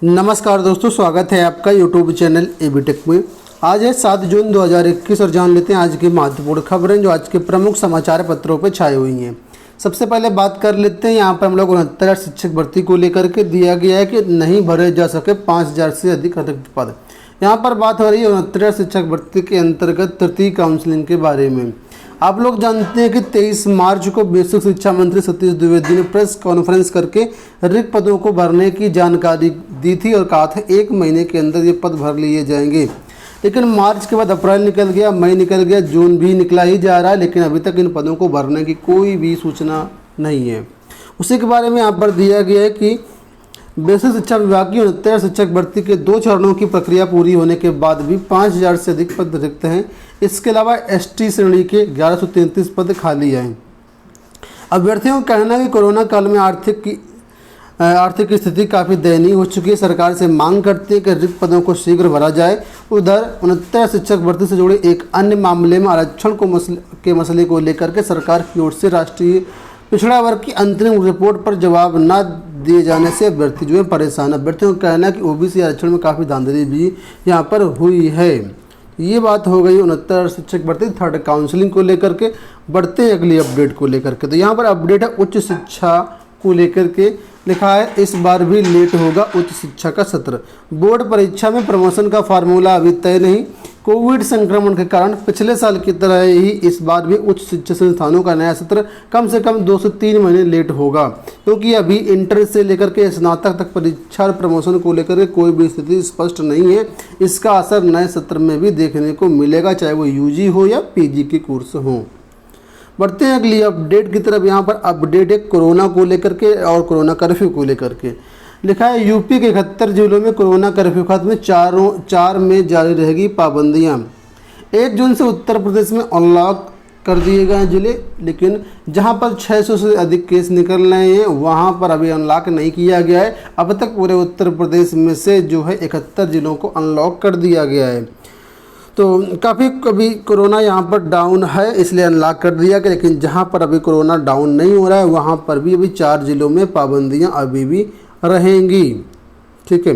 नमस्कार दोस्तों, स्वागत है आपका यूट्यूब चैनल एबी टेक में। आज है 7 जून 2021 और जान लेते हैं आज की महत्वपूर्ण खबरें जो आज के प्रमुख समाचार पत्रों पर छाई हुई हैं। सबसे पहले बात कर लेते हैं, यहाँ पर हम लोग 69 शिक्षक भर्ती को लेकर के दिया गया है कि नहीं भरे जा सके 5000 से अधिक रिक्त पद। यहाँ पर बात हो रही है 69 शिक्षक भर्ती के अंतर्गत तृतीय काउंसलिंग के बारे में। आप लोग जानते हैं कि 23 मार्च को बेसिक शिक्षा मंत्री सतीश द्विवेदी ने प्रेस कॉन्फ्रेंस करके रिक्त पदों को भरने की जानकारी दी थी और कहा था 1 महीने के अंदर ये पद भर लिए जाएंगे। लेकिन मार्च के बाद अप्रैल निकल गया, मई निकल गया, जून भी निकला ही जा रहा है, लेकिन अभी तक इन पदों को भरने की कोई भी सूचना नहीं है। उसी के बारे में यहाँ पर दिया गया है कि बेसिक शिक्षा विभाग की 69 शिक्षक भर्ती के 2 चरणों की प्रक्रिया पूरी होने के बाद भी 5000 से अधिक पद रिक्त हैं। इसके अलावा एसटी श्रेणी के 1133 पद खाली हैं। अभ्यर्थियों का कहना है कि कोरोना काल में आर्थिक स्थिति काफ़ी दयनीय हो चुकी है। सरकार से मांग करती है कि रिक्त पदों को शीघ्र भरा जाए। उधर 69 शिक्षक भर्ती से जुड़े एक अन्य मामले में आरक्षण के मसले को लेकर के सरकार की ओर से राष्ट्रीय पिछड़ा वर्ग की अंतरिम रिपोर्ट पर जवाब न दिए जाने से अभ्यर्थी जो है परेशान। अभ्यर्थियों का कहना है कि ओबीसी आरक्षण में काफ़ी धांधली भी यहाँ पर हुई है। ये बात हो गई 69 शिक्षक भर्ती थर्ड काउंसलिंग को लेकर के। बढ़ते हैं अगली अपडेट को लेकर के। तो यहाँ पर अपडेट है उच्च शिक्षा को लेकर के। लिखा है इस बार भी लेट होगा उच्च शिक्षा का सत्र। बोर्ड परीक्षा में प्रमोशन का फार्मूला अभी तय नहीं। कोविड संक्रमण के कारण पिछले साल की तरह ही इस बार भी उच्च शिक्षा संस्थानों का नया सत्र कम से कम 2 से 3 महीने लेट होगा, क्योंकि अभी इंटर से लेकर के स्नातक तक परीक्षा और प्रमोशन को लेकर के कोई भी स्थिति स्पष्ट नहीं है। इसका असर नए सत्र में भी देखने को मिलेगा, चाहे वो यूजी हो या पीजी के कोर्स हों। बढ़ते हैं अगली अपडेट की तरफ। यहाँ पर अपडेट है कोरोना को लेकर के और कोरोना कर्फ्यू को लेकर के। लिखा है यूपी के 71 जिलों में कोरोना कर्फ्यू खत्म, 4 में जारी रहेगी पाबंदियाँ। 1 जून से उत्तर प्रदेश में अनलॉक कर दिए गए हैं जिले, लेकिन जहाँ पर 600 से अधिक केस निकल रहे हैं वहाँ पर अभी अनलॉक नहीं किया गया है। अब तक पूरे उत्तर प्रदेश में से जो है 71 जिलों को अनलॉक कर दिया गया है। तो कभी कोरोना यहाँ पर डाउन है इसलिए अनलॉक कर दिया गया, लेकिन जहाँ पर अभी कोरोना डाउन नहीं हो रहा है वहाँ पर भी अभी 4 जिलों में पाबंदियाँ अभी भी रहेंगी। ठीक है,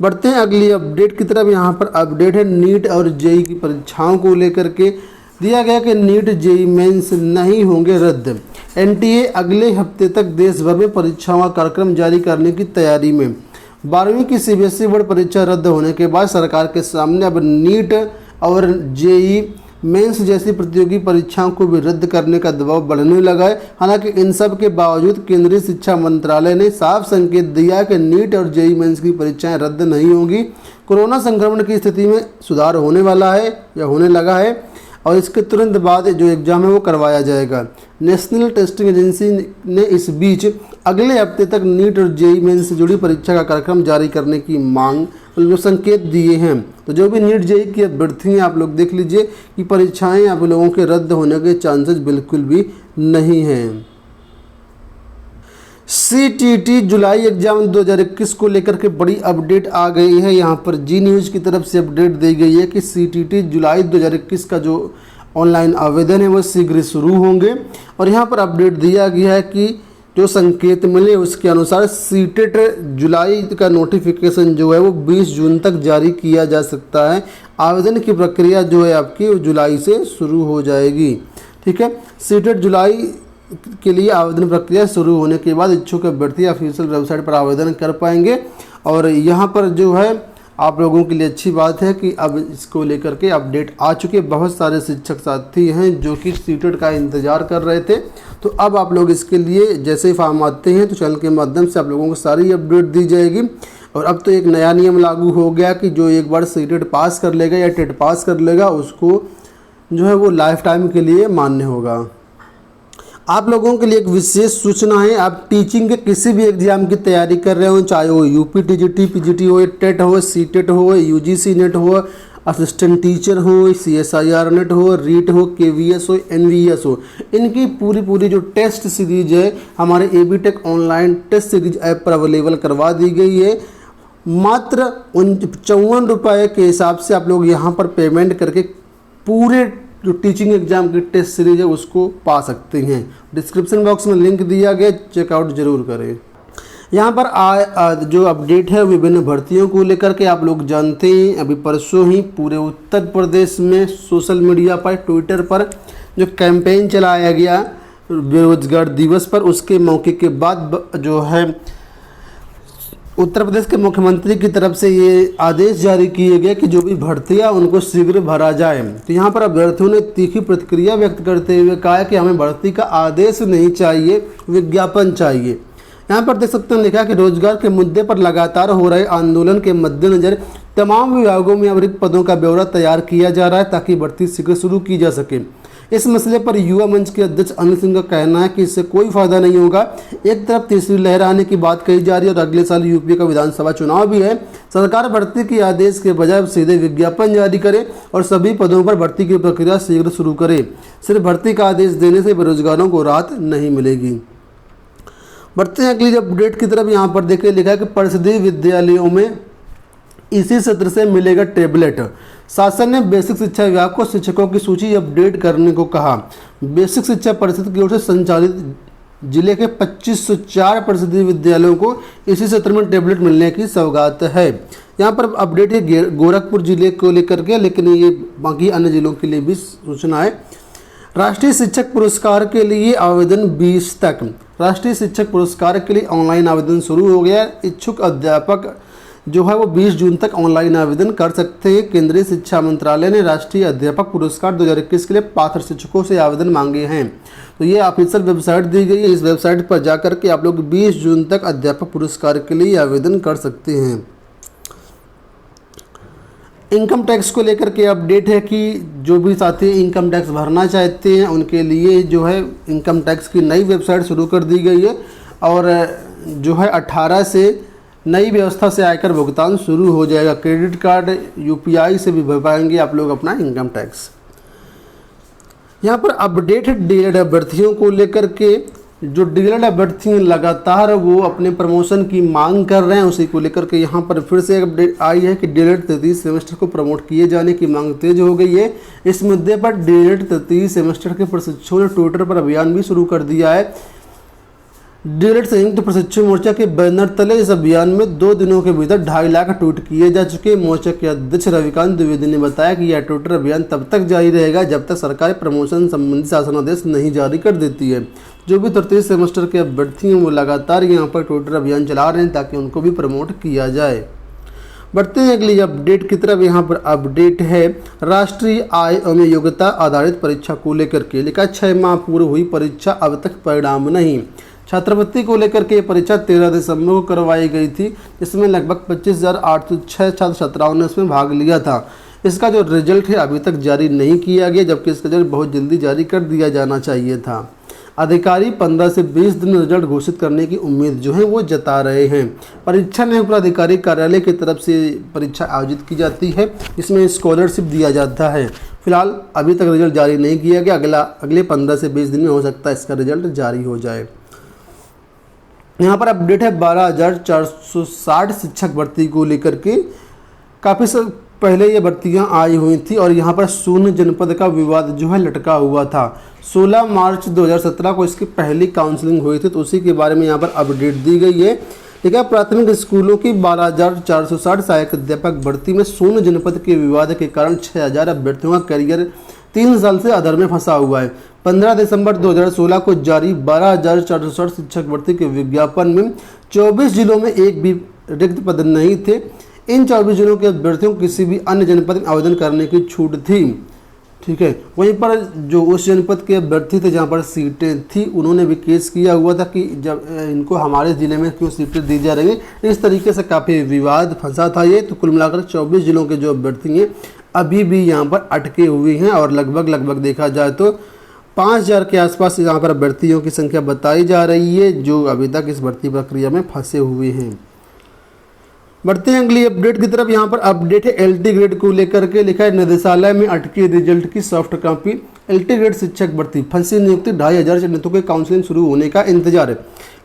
बढ़ते हैं अगली अपडेट की तरफ। यहाँ पर अपडेट है नीट और जेई की परीक्षाओं को लेकर के। दिया गया कि नीट जेई मेंस नहीं होंगे रद्द। एनटीए अगले हफ्ते तक देश भर में परीक्षाओं का कार्यक्रम जारी करने की तैयारी में। 12वीं की सीबीएसई बोर्ड परीक्षा रद्द होने के बाद सरकार के सामने अब नीट और जेई मेंस जैसी प्रतियोगी परीक्षाओं को भी रद्द करने का दबाव बढ़ने लगा है। हालांकि इन सब के बावजूद केंद्रीय शिक्षा मंत्रालय ने साफ संकेत दिया कि नीट और जेई मेंस की परीक्षाएं रद्द नहीं होंगी। कोरोना संक्रमण की स्थिति में सुधार होने वाला है या होने लगा है और इसके तुरंत बाद जो एग्ज़ाम है वो करवाया जाएगा। नेशनल टेस्टिंग एजेंसी ने इस बीच अगले हफ्ते तक नीट और जेई मेंस से जुड़ी परीक्षा का कार्यक्रम जारी करने की मांग संकेत दिए हैं। तो जो भी नीट जेई की अभ्यर्थी हैं आप लोग देख लीजिए कि परीक्षाएं आप लोगों के रद्द होने के चांसेस बिल्कुल भी नहीं हैं। सीटीटी जुलाई एग्जाम 2021 को लेकर के बड़ी अपडेट आ गई है। यहाँ पर जी न्यूज़ की तरफ से अपडेट दी गई है कि सीटीटी जुलाई 2021 का जो ऑनलाइन आवेदन है वो शीघ्र शुरू होंगे। और यहाँ पर अपडेट दिया गया है कि जो संकेत मिले उसके अनुसार सीटेट जुलाई का नोटिफिकेशन जो है वो 20 जून तक जारी किया जा सकता है। आवेदन की प्रक्रिया जो है आपकी जुलाई से शुरू हो जाएगी। ठीक है, सीटेट जुलाई के लिए आवेदन प्रक्रिया शुरू होने के बाद इच्छुक अभ्यर्थी ऑफिशियल वेबसाइट पर आवेदन कर पाएंगे। और यहाँ पर जो है आप लोगों के लिए अच्छी बात है कि अब इसको लेकर के अपडेट आ चुके। बहुत सारे शिक्षक साथी हैं जो कि सीटेट का इंतज़ार कर रहे थे, तो अब आप लोग इसके लिए जैसे ही फॉर्म आते हैं तो चैनल के माध्यम से आप लोगों को सारी अपडेट दी जाएगी। और अब तो एक नया नियम लागू हो गया कि जो एक बार सीटेट पास कर लेगा या टेट पास कर लेगा उसको जो है वो लाइफ टाइम के लिए मान्य होगा। आप लोगों के लिए एक विशेष सूचना है, आप टीचिंग के किसी भी एग्जाम की तैयारी कर रहे हो, चाहे वो यूपी टीजीटी पीजीटी हो, टेट हो, सीटेट हो, यूजीसी नेट हो, असिस्टेंट टीचर हो, सीएसआईआर नेट हो, रीट हो, केवीएस हो, एनवीएस हो, इनकी पूरी जो टेस्ट सीरीज है हमारे AB tech online test series app पर अवेलेबल करवा दी गई है। मात्र 54 रुपये के हिसाब से आप लोग यहाँ पर पेमेंट करके पूरे जो टीचिंग एग्जाम की टेस्ट सीरीज है उसको पा सकते हैं। डिस्क्रिप्शन बॉक्स में लिंक दिया गया, चेकआउट जरूर करें। यहाँ पर जो अपडेट है विभिन्न भर्तियों को लेकर के आप लोग जानते हैं। अभी परसों ही पूरे उत्तर प्रदेश में सोशल मीडिया पर, ट्विटर पर जो कैंपेन चलाया गया बेरोजगार दिवस पर, उसके मौके के बाद जो है उत्तर प्रदेश के मुख्यमंत्री की तरफ से ये आदेश जारी किए गए कि जो भी भर्तियां उनको शीघ्र भरा जाए। तो यहाँ पर अभ्यर्थियों ने तीखी प्रतिक्रिया व्यक्त करते हुए कहा कि हमें भर्ती का आदेश नहीं चाहिए, विज्ञापन चाहिए। यहाँ पर देख सकते हैं लिखा कि रोजगार के मुद्दे पर लगातार हो रहे आंदोलन के मद्देनजर तमाम विभागों में अतिरिक्त पदों का ब्यौरा तैयार किया जा रहा है ताकि भर्ती शीघ्र शुरू की जा सके। इस मसले पर युवा मंच के अध्यक्ष अनिल सिंह का कहना है कि इससे कोई फायदा नहीं होगा। एक तरफ तीसरी लहर आने की बात कही जा रही है और अगले साल यूपी का विधानसभा चुनाव भी है। सरकार भर्ती के आदेश के बजाय सीधे विज्ञापन जारी करे और सभी पदों पर भर्ती की प्रक्रिया शीघ्र शुरू करे। सिर्फ भर्ती का आदेश देने से बेरोजगारों को राहत नहीं मिलेगी। बढ़ते हैं अगली अपडेट की तरफ। यहाँ पर देखिए लिखा है कि परिषदीय विद्यालयों में इसी सत्र से मिलेगा टैबलेट। शासन ने बेसिक शिक्षा विभाग को शिक्षकों की सूची अपडेट करने को कहा। बेसिक शिक्षा परिषद की ओर से संचालित जिले के 2504 परिषदीय विद्यालयों को इसी सत्र में टैबलेट मिलने की सौगात है। यहाँ पर अपडेट है गोरखपुर जिले को लेकर के, लेकिन ये बाकी अन्य जिलों के लिए भी सूचना है। राष्ट्रीय शिक्षक पुरस्कार के लिए आवेदन 20 तक। राष्ट्रीय शिक्षक पुरस्कार के लिए ऑनलाइन आवेदन शुरू हो गया। इच्छुक अध्यापक जो है वो 20 जून तक ऑनलाइन आवेदन कर सकते हैं। केंद्रीय शिक्षा मंत्रालय ने राष्ट्रीय अध्यापक पुरस्कार 2021 के लिए पात्र शिक्षकों से आवेदन मांगे हैं। तो ये ऑफिशियल वेबसाइट दी गई है। इस वेबसाइट पर जाकर के आप लोग 20 जून तक अध्यापक पुरस्कार के लिए आवेदन कर सकते हैं। इनकम टैक्स को लेकर के अपडेट है कि जो भी साथी इनकम टैक्स भरना चाहते हैं उनके लिए जो है इनकम टैक्स की नई वेबसाइट शुरू कर दी गई है और जो है 18 से नई व्यवस्था से आयकर भुगतान शुरू हो जाएगा। क्रेडिट कार्ड यूपीआई से भी भर पाएंगे आप लोग अपना इनकम टैक्स। यहाँ पर अपडेट है डीएलएड अभ्यर्थियों को लेकर के। जो डीएलएड अभ्यर्थी लगातार वो अपने प्रमोशन की मांग कर रहे हैं, उसी को लेकर के यहाँ पर फिर से अपडेट आई है कि डीएलएड तृतीय सेमेस्टर को प्रमोट किए जाने की मांग तेज हो गई है। इस मुद्दे पर डीएलएड तृतीय सेमेस्टर के प्रशिक्षुओं ने ट्विटर पर अभियान भी शुरू कर दिया है। डीएलएड संयुक्त प्रशिक्षु मोर्चा के बैनर तले इस अभियान में 2 दिनों के भीतर 2.5 लाख ट्वीट किए जा चुके। मोर्चा के अध्यक्ष रविकांत द्विवेदी ने बताया कि यह ट्विटर अभियान तब तक जारी रहेगा जब तक सरकार प्रमोशन संबंधी शासनादेश नहीं जारी कर देती है। जो भी तृतीय सेमेस्टर के अभ्यर्थी हैं वो लगातार यहाँ पर ट्विटर अभियान चला रहे हैं ताकि उनको भी प्रमोट किया जाए। बढ़ते हैं अगली अपडेट की तरफ। यहाँ पर अपडेट है राष्ट्रीय आय एवं योग्यता आधारित परीक्षा को लेकर के। लिखा 6 माह पूर्व हुई परीक्षा अब तक परिणाम नहीं। छात्रवृत्ति को लेकर के ये परीक्षा 13 दिसंबर को करवाई गई थी। इसमें लगभग 25,806 छात्र छात्राओं ने इसमें भाग लिया था। इसका जो रिजल्ट है अभी तक जारी नहीं किया गया, जबकि इसका रिजल्ट बहुत जल्दी जारी कर दिया जाना चाहिए था। अधिकारी 15 से 20 दिन रिजल्ट घोषित करने की उम्मीद जो है वो जता रहे हैं। परीक्षा नियंत्रण अधिकारी कार्यालय की तरफ से परीक्षा आयोजित की जाती है, इसमें स्कॉलरशिप दिया जाता है। फिलहाल अभी तक रिजल्ट जारी नहीं किया गया। अगले 15 से 20 दिन में हो सकता है इसका रिजल्ट जारी हो जाए। यहाँ पर अपडेट है 12,460 शिक्षक भर्ती को लेकर के। काफ़ी पहले ये भर्तियाँ आई हुई थी और यहाँ पर शून्य जनपद का विवाद जो है लटका हुआ था। 16 मार्च 2017 को इसकी पहली काउंसलिंग हुई थी, तो उसी के बारे में यहाँ पर अपडेट दी गई है। ठीक है, प्राथमिक स्कूलों की 12,460 सहायक अध्यापक भर्ती में शून्य जनपद के विवाद के कारण 6,000 अभ्यर्थियों का करियर 3 साल से अधर में फंसा हुआ है। 15 दिसंबर 2016 को जारी 12,460 शिक्षक भर्ती के विज्ञापन में 24 जिलों में एक भी रिक्त पद नहीं थे। इन 24 जिलों के अभ्यर्थियों को किसी भी अन्य जनपद में आवेदन करने की छूट थी। ठीक है, वहीं पर जो उस जनपद के अभ्यर्थी थे जहां पर सीटें थी, उन्होंने भी केस किया हुआ था कि जब इनको हमारे ज़िले में क्यों सीटें दी जा रही हैं। इस तरीके से काफ़ी विवाद फंसा था ये। तो कुल मिलाकर 24 जिलों के जो अभ्यर्थी हैं अभी भी यहाँ पर अटके हुए हैं और लगभग देखा जाए तो 5,000 के आसपास यहाँ पर अभ्यर्थियों की संख्या बताई जा रही है जो अभी तक इस भर्ती प्रक्रिया में फंसे हुए हैं। बढ़ते हैं अगली अपडेट की तरफ। यहाँ पर अपडेट है एलटी ग्रेड को लेकर के। लिखा है निदेशालय में अटके रिजल्ट की सॉफ्ट कॉपी। एलटी ग्रेड शिक्षक भर्ती फंसी नियुक्ति 2,500 चयनितों के काउंसलिंग शुरू होने का इंतजार है।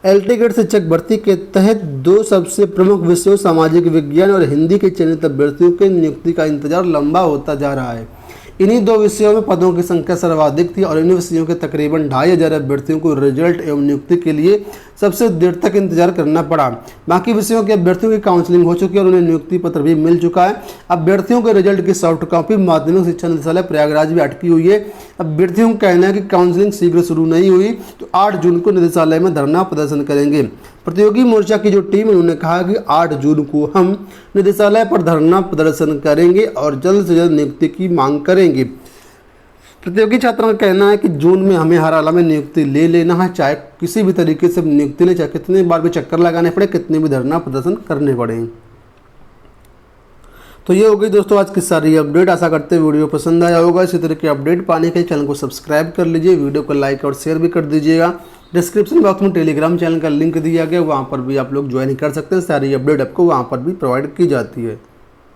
एलटी ग्रेड शिक्षक भर्ती के तहत 2 सबसे प्रमुख विषयों सामाजिक विज्ञान और हिंदी के चयनित अभ्यर्थियों के नियुक्ति का इंतजार लंबा होता जा रहा है। इन्हीं 2 विषयों में पदों की संख्या सर्वाधिक थी और इन विषयों के तकरीबन 2,500 अभ्यर्थियों को रिजल्ट एवं नियुक्ति के लिए सबसे देर तक इंतजार करना पड़ा। बाकी विषयों के अभ्यर्थियों की काउंसलिंग हो चुकी है और उन्हें नियुक्ति पत्र भी मिल चुका है। अभ्यर्थियों के रिजल्ट की सॉफ्ट कॉपी माध्यमिक शिक्षा निदेशालय प्रयागराज भी अटकी हुई है। अभ्यर्थियों का कहना है कि काउंसलिंग शीघ्र शुरू नहीं हुई तो 8 जून को निदेशालय में धरना प्रदर्शन करेंगे। प्रतियोगी मोर्चा की जो टीम है उन्होंने कहा कि 8 जून को हम निदेशालय पर धरना प्रदर्शन करेंगे और जल्द से जल्द नियुक्ति की मांग करेंगे। प्रतियोगी छात्रों का कहना है कि जून में हमें हर हाल में नियुक्ति ले लेना है, चाहे किसी भी तरीके से नियुक्ति ले, चाहे कितने बार भी चक्कर लगाने पड़े, कितने भी धरना प्रदर्शन करने पड़े। तो ये हो गई दोस्तों आज की सारी अपडेट। आशा करते हैं वीडियो पसंद आया होगा। इसी तरह की अपडेट पाने के लिए चैनल को सब्सक्राइब कर लीजिए, वीडियो को लाइक और शेयर भी कर दीजिएगा। डिस्क्रिप्शन बॉक्स में टेलीग्राम चैनल का लिंक दिया गया, वहाँ पर भी आप लोग ज्वाइन कर सकते हैं। सारी अपडेट आपको वहाँ पर भी प्रोवाइड की जाती है।